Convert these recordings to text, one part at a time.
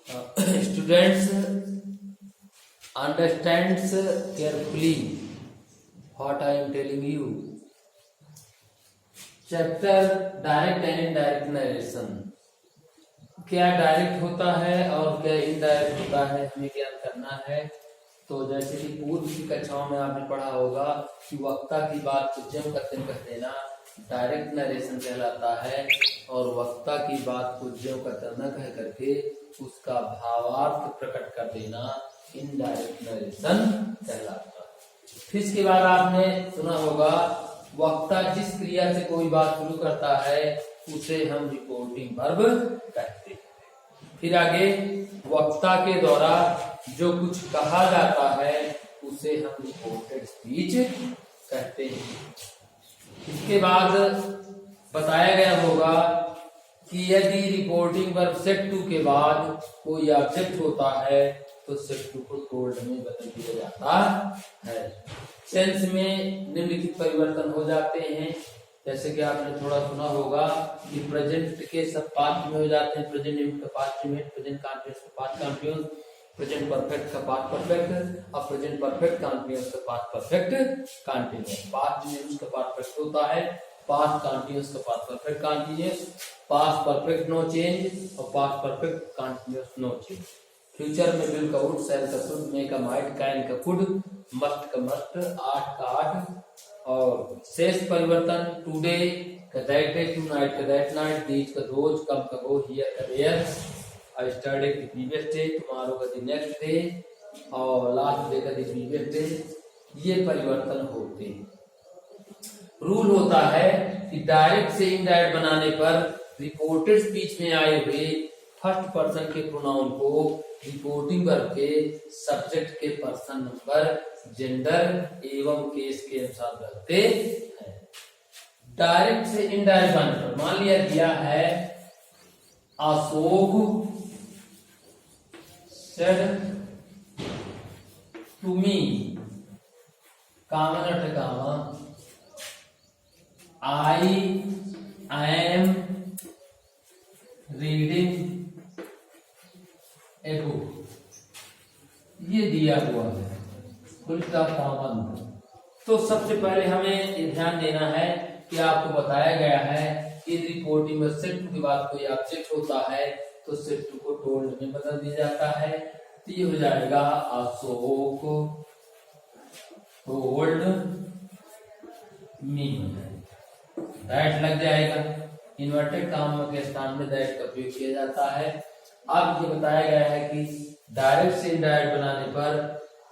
Students understands carefully what I am telling you. Chapter direct and indirect narration. क्या direct होता है और क्या इनडायरेक्ट होता है, हमें ज्ञान करना है। तो जैसे कि पूर्व की कक्षाओं में आपने पढ़ा होगा कि वक्ता की बात को ज्यों का त्यों कह देना डायरेक्ट नरेशन कहलाता है, और वक्ता की बात को ज्यों का त्यों न कह करके उसका भावार्थ प्रकट कर देना इनडायरेक्ट नरेशन कहलाता है। फिर इसके बाद आपने सुना होगा वक्ता जिस क्रिया से कोई बात शुरू करता है उसे हम रिपोर्टिंग वर्ब कहते हैं। फिर आगे वक्ता के द्वारा जो कुछ कहा जाता है उसे हम रिपोर्टेड स्पीच कहते हैं। इसके बाद बताया गया होगा कि यदि रिपोर्टिंग वर्ब सेट टू के बाद कोई ऑब्जेक्ट होता है तो सेट टू को टोल्ड में बदल दिया जाता है। टेंस में निम्नलिखित परिवर्तन हो जाते हैं, जैसे कि आपने थोड़ा सुना होगा कि प्रेजेंट के सब पास्ट में हो जाते हैं, प्रेजेंट इंट का पास्ट में, प्रेजेंट कॉन्टिन्यूअस का पास्ट कॉन्टिन्यूअस, प्रेजेंट परफेक्ट का पास्ट परफेक्ट और प्रेजेंट परफेक्ट कॉन्टिन्यूअस का पास्ट परफेक्ट कॉन्टिन्यूअस। पास्ट में उसका पास्ट परफेक्ट होता है, पास्ट कॉन्टिन्यूअस का past perfect continuous, past perfect no change और past perfect continuous no change. Future में विल का वुड, शैल का शुड, मे का माइट, कैन का कुड, मस्ट का मस्ट, आठ का आठ। और शेष परिवर्तन टुडे का दैट डे, टू नाइट का दैट नाइट, दीज का रोज, कम का गो, हियर का देयर, यस्टरडे का प्रीवियस डे, टुमारो का द नेक्स्ट डे और लास्ट डे का द प्रीवियस डे। ये परिवर्तन होते हैं। रूल होता है कि डायरेक्ट से इनडायरेक्ट बनाने पर रिपोर्टेड स्पीच में आए हुए फर्स्ट पर्सन के प्रोनाउन को रिपोर्टिंग वर्ब के सब्जेक्ट के पर्सन नंबर, जेंडर एवं केस के अनुसार रखते हैं। डायरेक्ट से इनडायरेक्ट बनाने पर मान लिया गया है Ashok said to me, common अटकामा, I am reading a book। ये दिया हुआ है उल्टा कामन। तो सबसे पहले हमें ये ध्यान देना है कि आपको बताया गया है कि रिपोर्टिंग में सेट टू के बाद कोई ऑब्जेक्ट होता है तो सेट टू को टोल्ड में बदल दिया जाता है। तो ये हो जाएगा अशोक टोल्ड मी, दैट लग जाएगा। इन्वर्टेड कामा के स्थान में दैट का उपयोग किया जाता है। अब ये बताया गया है कि डायरेक्ट से इनडायरेक्ट बनाने पर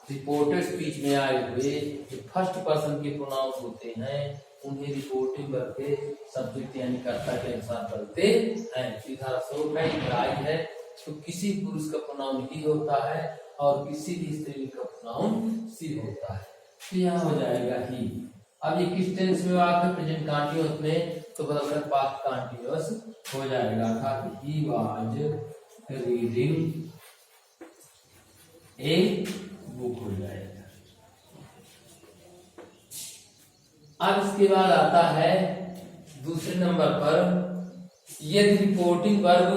रिपोर्टेड स्पीच में आए हुए जो फर्स्ट पर्सन के प्रोनाउन होते हैं उन्हें रिपोर्टिंग वर्ब के सब्जेक्ट यानी कर्ता के अनुसार बदलते हैं। इधर अशोक है, इधर आई है, तो किसी पुरुष का प्रोनाउन ही होता है और किसी भी स्त्री का प्रोनाउन सी होता है। तो यहाँ हो जाएगा ही। अब ये किस टेंस में बात है, प्रेजेंट कॉन्टिन्यूअस में, तो बदलकर पास्ट कॉन्टिन्यूअस हो जाएगा। अर्थात he was reading a book हो जाएगा। अब इसके बाद आता है दूसरे नंबर पर, यदि रिपोर्टिंग वर्ब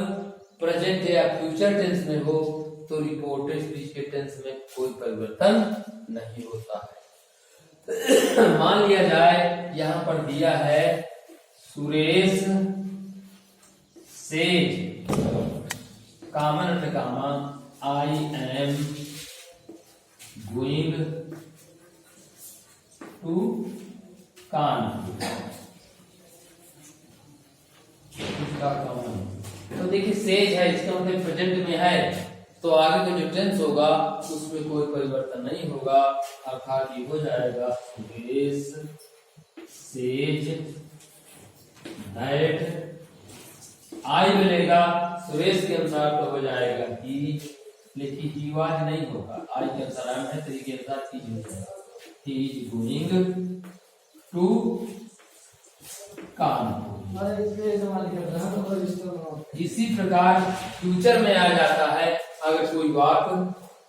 प्रेजेंट या फ्यूचर टेंस में हो तो रिपोर्टेड स्पीच के टेंस में कोई परिवर्तन नहीं होता है। मान लिया जाए यहां पर दिया है सुरेश सेज, कामन अटकामा, I am going to Kanpur. इसका कॉमन तो देखिए सेज है, इसका मतलब प्रेजेंट में है, तो आगे का जो टेंस होगा उसमें कोई परिवर्तन नहीं होगा। अर्थात ये हो जाएगा सुरेश सेज दैट, आई मिलेगा सुरेश के अनुसार तो हो जाएगा ही, लेकिन ही वाज नहीं होगा। आई के अनुसार आई है, तो के अनुसार ही हो जाएगा। He is going to Kanpur. इसी प्रकार फ्यूचर में आ जाता है अगर कोई वाक्य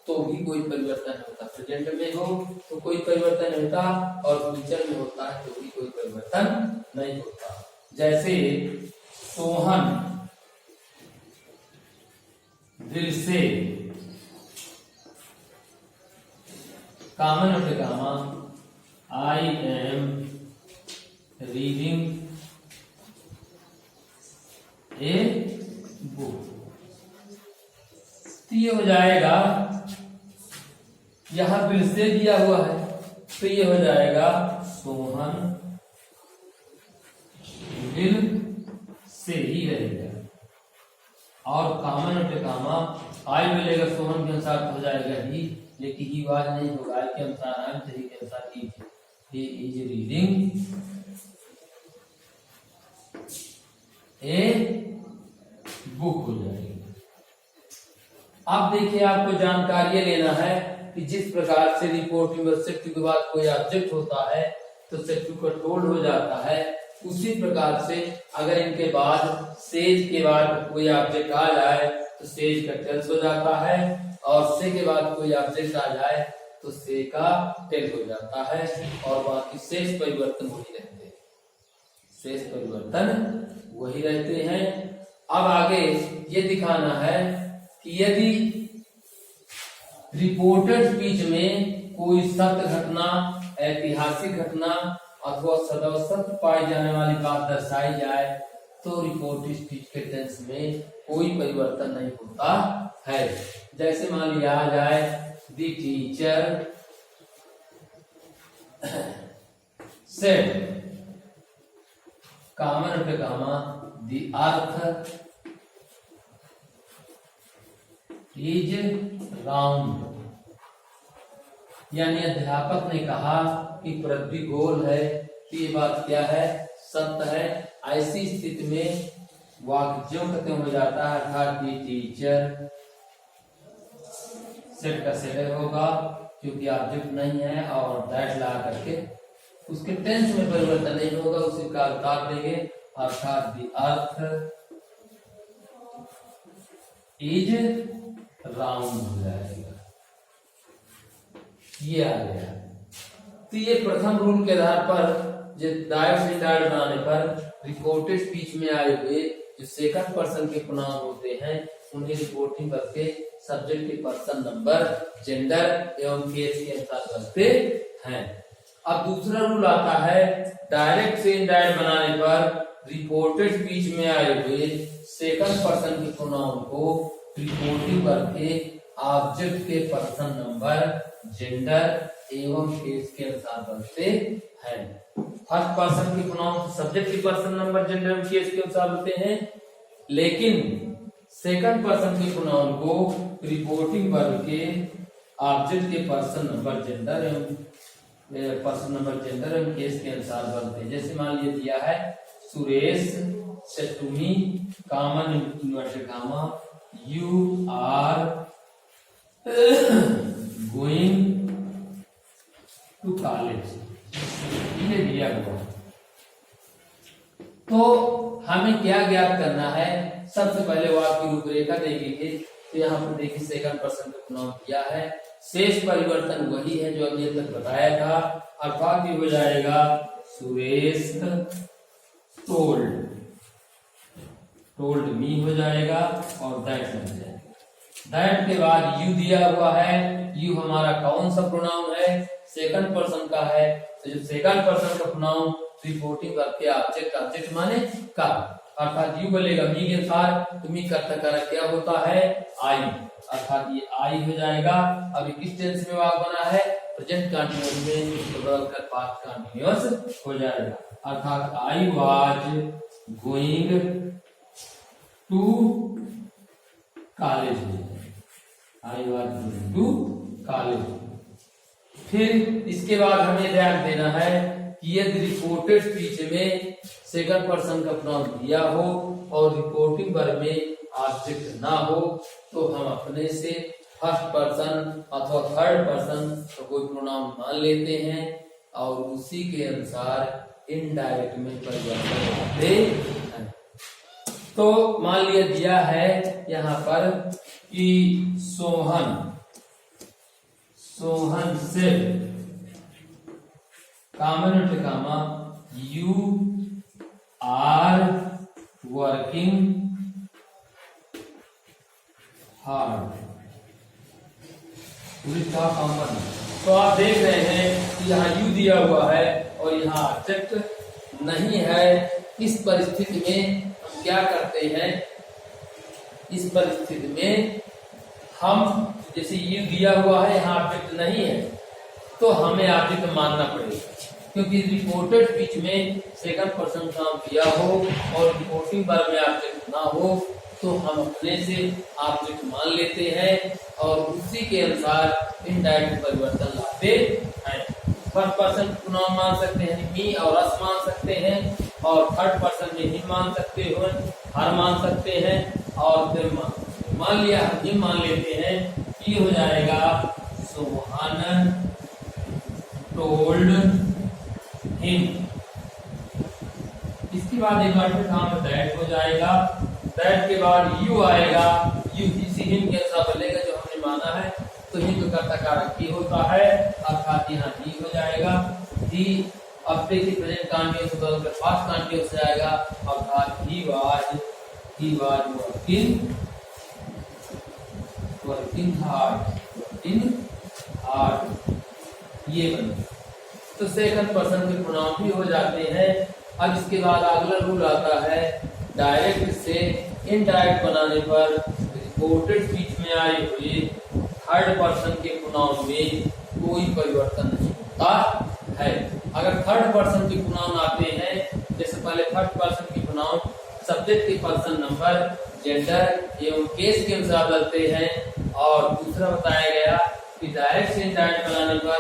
तो भी कोई परिवर्तन नहीं होता। प्रेजेंट में हो तो कोई परिवर्तन नहीं होता और फ्यूचर में होता है तो भी कोई परिवर्तन नहीं होता। जैसे सोहन दिल से, common of gamma, I am reading a book. तो ये हो जाएगा, यहां दिल से दिया हुआ है तो ये हो जाएगा सोहन दिल से ही रहेगा, और कॉमन ऑफ गामा आई मिलेगा सोहन के अनुसार हो जाएगा ही, लेकिन ही वाज नहीं होगा, आई के अनुसार आई तो ही के अनुसार he is reading a book हो जाएगी। अब देखिए, आपको जानकारी लेना है कि जिस प्रकार से रिपोर्टिंग और सेट के बाद कोई ऑब्जेक्ट होता है तो सेट कंट्रोल हो जाता है, उसी प्रकार से अगर इनके बाद सेज के बाद कोई ऑब्जेक्ट आ जाए तो सेज का टेल्स हो जाता है, और से के बाद कोई ऑब्जेक्ट आ जाए तो से का टेल हो जाता है, और बाकी शेष परिवर्तन वही रहते हैं, शेष परिवर्तन वही रहते हैं। अब आगे ये दिखाना है कि यदि रिपोर्टेड स्पीच में कोई सत्य घटना, ऐतिहासिक घटना अथवा सदैव सत्य पाई जाने वाली बात दर्शाई जाए तो रिपोर्टेड स्पीच के टेंस में कोई परिवर्तन नहीं होता है। जैसे मान लिया जाए द टीचर सेड, कॉमन पे gamma, the earth is round, यानी अध्यापक ने कहा कि पृथ्वी गोल है, तो ये बात क्या है, सत्य है। ऐसी स्थिति में वाक्य जो खत्म हो जाता है, अर्थात दी टीचर सेट का सेट होगा क्योंकि ऑब्जेक्ट नहीं है, और दैट ला करके उसके टेंस में परिवर्तन नहीं होगा, उसी का उतार देंगे, अर्थात दी अर्थ इज राउंड हो जाएगा। ये आ गया। तो ये प्रथम रूल के आधार पर जो डायरेक्ट से इनडायरेक्ट बनाने पर रिपोर्टेड स्पीच में आए हुए जो सेकंड पर्सन के प्रोनाउन होते हैं उन्हें रिपोर्टिंग करके सब्जेक्ट के पर्सन नंबर, जेंडर एवं केस के अनुसार करते हैं। अब दूसरा रूल आता है, डायरेक्ट से इनडायरेक्ट बनाने पर रिपोर्टेड स्पीच में आए हुए सेकंड पर्सन के प्रोनाउन को रिपोर्टिंग करके ऑब्जेक्ट के पर्सन नंबर, जेंडर एवं केस के अनुसार बनते हैं। फर्स्ट पर्सन के प्रोनाउन सब्जेक्ट के पर्सन नंबर, जेंडर एवं केस के अनुसार बनते हैं, लेकिन सेकंड पर्सन के प्रोनाउन को रिपोर्टिंग वर्ब के ऑब्जेक्ट के पर्सन नंबर, जेंडर एवं केस के अनुसार बनते हैं। जैसे मान लिया दिया है Suresh said to me, common inverted comma, you are going to college, ये दिया हुआ। तो हमें क्या ज्ञात करना है, सबसे पहले वाक्य की रूपरेखा देखेंगे। तो यहाँ पर देखिए सेकंड पर्सन का प्रोनाउन किया है, शेष परिवर्तन वही है जो अभी तक बताया था, अर्थात ये हो जाएगा सुरेश टोल्ड मी हो जाएगा और दैट बन जाएगा। दैट के बाद यू दिया हुआ है, यू हमारा कौन सा प्रोनाउन है, सेकंड पर्सन का है, तो जो सेकंड पर्सन का प्रोनाउन रिपोर्टिंग करके ऑब्जेक्ट माने का, अर्थात यू बोलेगा मी के अनुसार, तो मी करता कर क्या होता है आई, अर्थात ये आई हो जाएगा। अभी किस टेंस में वाक्य बना है, प्रेजेंट कंटीन्यूअस में, इसको बदलकर पास्ट कंटीन्यूअस हो जाएगा, अर्थात I was going to college, I was going to college. फिर इसके बाद हमें ध्यान देना है कि यदि रिपोर्टेड स्पीच में सेकंड पर्सन का प्रोनाउन दिया हो और रिपोर्टिंग वर्ब में ऑब्जेक्ट ना हो तो हम अपने से फर्स्ट पर्सन अथवा थर्ड पर्सन का कोई प्रोनाउन मान लेते हैं और उसी के अनुसार इनडायरेक्ट में परिवर्तन करते हैं। तो मान लिया दिया है यहाँ पर कि सोहन से comma comma you are working hard, comma. तो आप देख रहे हैं कि यहाँ यू दिया हुआ है और यहाँ ऑब्जेक्ट नहीं है। इस परिस्थिति में हम क्या करते हैं, इस परिस्थिति में हम जैसे यू दिया हुआ है, यहाँ ऑब्जेक्ट नहीं है, तो हमें ऑब्जेक्ट मानना पड़ेगा, क्योंकि रिपोर्टेड स्पीच में सेकंड पर्सन नाउन दिया हो और रिपोर्टिंग वर्ब में ऑब्जेक्ट ना हो, तो हम अपने से ऑब्जेक्ट मान लेते हैं और उसी के अनुसार इनडायरेक्ट परिवर्तन लाते हैं। फर्स्ट पर्सन प्रोनाउन मान सकते हैं, मी और अस मान सकते हैं, और थर्ड पर्सन में हिम मान सकते हो, हर मान सकते हैं, और फिर मान लिया हिम मान लेते हैं, ये हो जाएगा सोहन टोल्ड हिम। इसके बाद एक बार फिर काम दैट हो जाएगा, दैट के बाद यू आएगा, यू इसी हिम के अनुसार बदलेगा जो हमने माना है, तो हिम तो कर्ता कारक ही होता है, अर्थात यहाँ ही हो जाएगा। ही अब देखिए प्रेजेंट कंटीन्यूअस से बदलकर पास्ट कंटीन्यूअस से आएगा, अर्थात ही वाज वर्किंग हार्ड, ये बने। तो सेकंड पर्सन के प्रोनाउन भी हो जाते हैं। अब इसके बाद अगला रूल आता है, डायरेक्ट से इनडायरेक्ट बनाने पर रिपोर्टेड स्पीच में आए हुए थर्ड पर्सन के प्रोनाउन में कोई परिवर्तन नहीं होता है। अगर थर्ड पर्सन के प्रोनाउन आते हैं, जैसे पहले थर्ड पर्सन के प्रोनाउन सब्जेक्ट के पर्सन नंबर, जेंडर एवं केस के अनुसार बदलते हैं, और दूसरा बताया गया कि डायरेक्ट से इनडायरेक्ट बनाने पर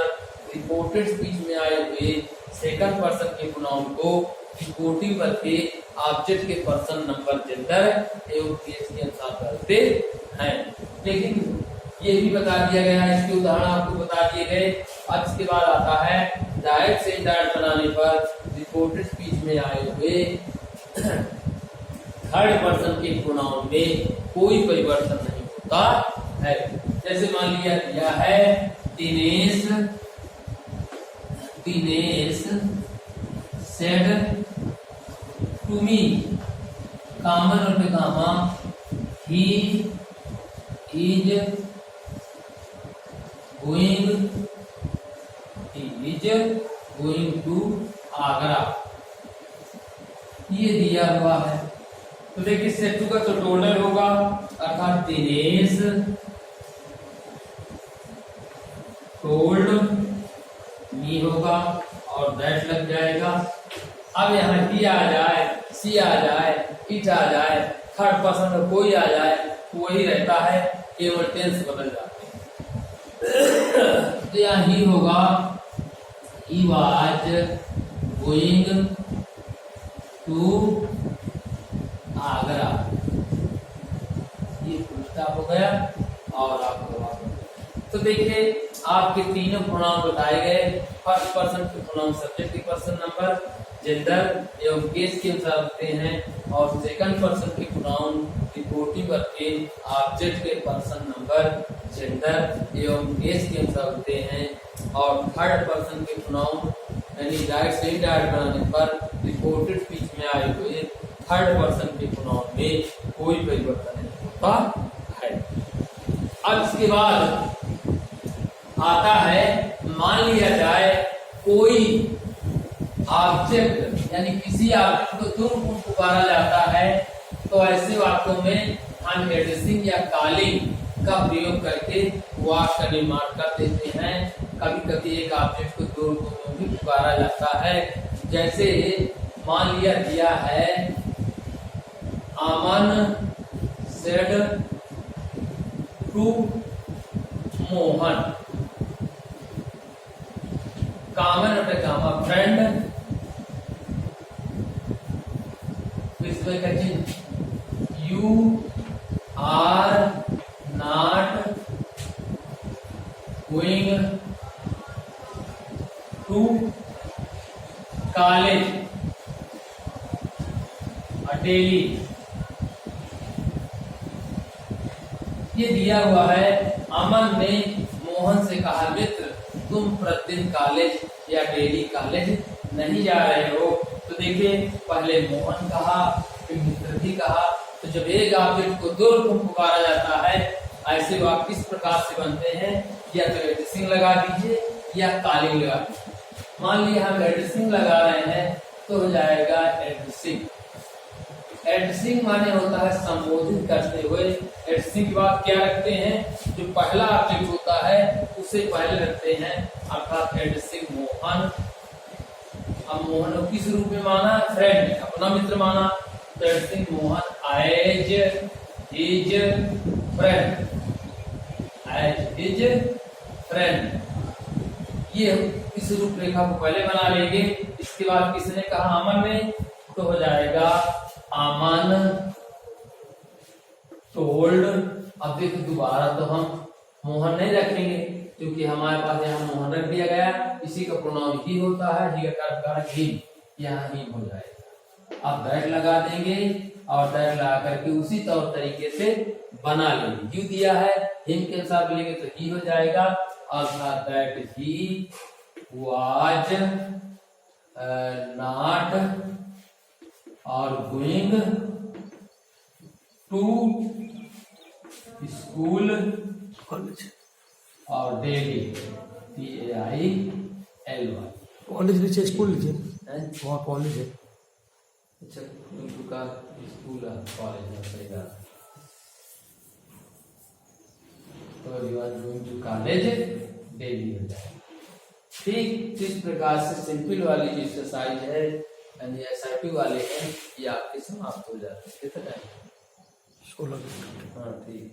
रिपोर्टेड स्पीच में आए हुए सेकंड पर्सन के प्रोनाउन को रिपोर्टिंग वर्ब के ऑब्जेक्ट के पर्सन नंबर, जेंडर एवं केस के अनुसार बदलते हैं। लेकिन ये भी बता दिया गया है, इसके उदाहरण आपको बता दिए गए। अब इसके बाद आता है डायरेक्ट से इनडायरेक्ट बनाने पर रिपोर्टेड स्पीच में आए हुए थर्ड पर्सन के प्रोनाउन में कोई परिवर्तन नहीं होता है। जैसे मान लिया दिया है Dinesh said to me, comma और बेकामा, he is going to Agra, ये दिया हुआ है। तो देखिए सेट टू का तो टोटल होगा, अर्थात दिनेश टोल्ड मी होगा और दैट लग जाएगा। अब यहाँ ही आ जाए, सी आ जाए, इट आ जाए, थर्ड पर्सन में कोई आ जाए, तो वही रहता है, केवल टेंस बदल जाते हैं। तो यहाँ ही होगा, he was going to Agra, ये फुल स्टॉप हो गया और आपको तो देखिए आपके तीनों प्रोनाउन बताए गए। फर्स्ट पर्सन के प्रोनाउन सब्जेक्ट के पर्सन नंबर, जेंडर एवं केस के अनुसार होते हैं, और सेकंड पर्सन के प्रोनाउन रिपोर्टिंग वर्ब के ऑब्जेक्ट के पर्सन नंबर, जेंडर एवं केस के अनुसार होते हैं, और थर्ड पर्सन के प्रोनाउन यानी डायरेक्ट से इनडायरेक्ट बनाने पर रिपोर्टेड स्पीच में आए हुए थर्ड पर्सन के प्रोनाउन में कोई परिवर्तन नहीं होता है। अब इसके बाद आता है, मान लिया जाए कोई ऑब्जेक्ट यानी किसी ऑब्जेक्ट को तुम पुकारा जाता है, तो ऐसे वाक्यों में हम एड्रेसिंग या कॉलिंग का प्रयोग करके वाक्य का निर्माण कर देते हैं। कभी कभी एक ऑब्जेक्ट को दो रूपों में भी पुकारा जाता है। जैसे मान लिया दिया है, Aman said to Mohan, comma comma friend, you are not going to college daily, ये दिया हुआ है। अमन ने मोहन से कहा, मित्र तुम प्रतिदिन कॉलेज या डेली कॉलेज नहीं जा रहे हो। तो देखिए पहले मोहन कहा, फिर मित्र भी कहा। तो जब एक ऑब्जेक्ट को दो रूप में पुकारा जाता है, ऐसे वाक्य किस प्रकार से बनते हैं, या तो एड्रेसिंग लगा दीजिए या कॉलिंग लगा दीजिए। मान लीजिए हम एड्रेसिंग लगा रहे हैं तो हो जाएगा एड्रेसिंग। एड्रेसिंग माने होता है संबोधित करते हुए। एड्रेसिंग के बाद क्या रखते हैं, जो पहला ऑब्जेक्ट होता है उसे पहले रखते हैं, अर्थात एड्रेसिंग मोहन। अब मोहन को किस रूप में माना, फ्रेंड, अपना मित्र माना, तो addressing Mohan as his friend, as his friend. ये इस रूपरेखा को पहले बना लेंगे। इसके बाद किसने कहा, अमन ने, तो हो जाएगा अमन टोल्ड। अब देखो दोबारा तो हम मोहन नहीं रखेंगे क्योंकि हमारे पास यहाँ मोहन रख दिया गया, इसी का प्रोनाउन ही होता है, ही का कारक हिम, यहाँ हिम हो जाएगा। अब दैट लगा देंगे और दैट लगा करके उसी तौर तरीके से बना लेंगे। यू दिया है, हिम के अनुसार लेंगे तो ही हो जाएगा, अर्थात दैट ही वाज नॉट और गोइंग टू स्कूल कॉलेज और डेली, DAILY। कॉलेज नीचे स्कूल लीजिए, हैं? वहाँ कॉलेज है। अच्छा, उनका स्कूल है, कॉलेज है, सही बात। तो you are going to college daily हो जाएगा। ठीक इस प्रकार से सिंपल वाली जो एक्सरसाइज है यानी SIP वाले हैं, ये आपके समाप्त हो जाते हैं। कितना टाइम? 16 मिनट। हाँ ठीक।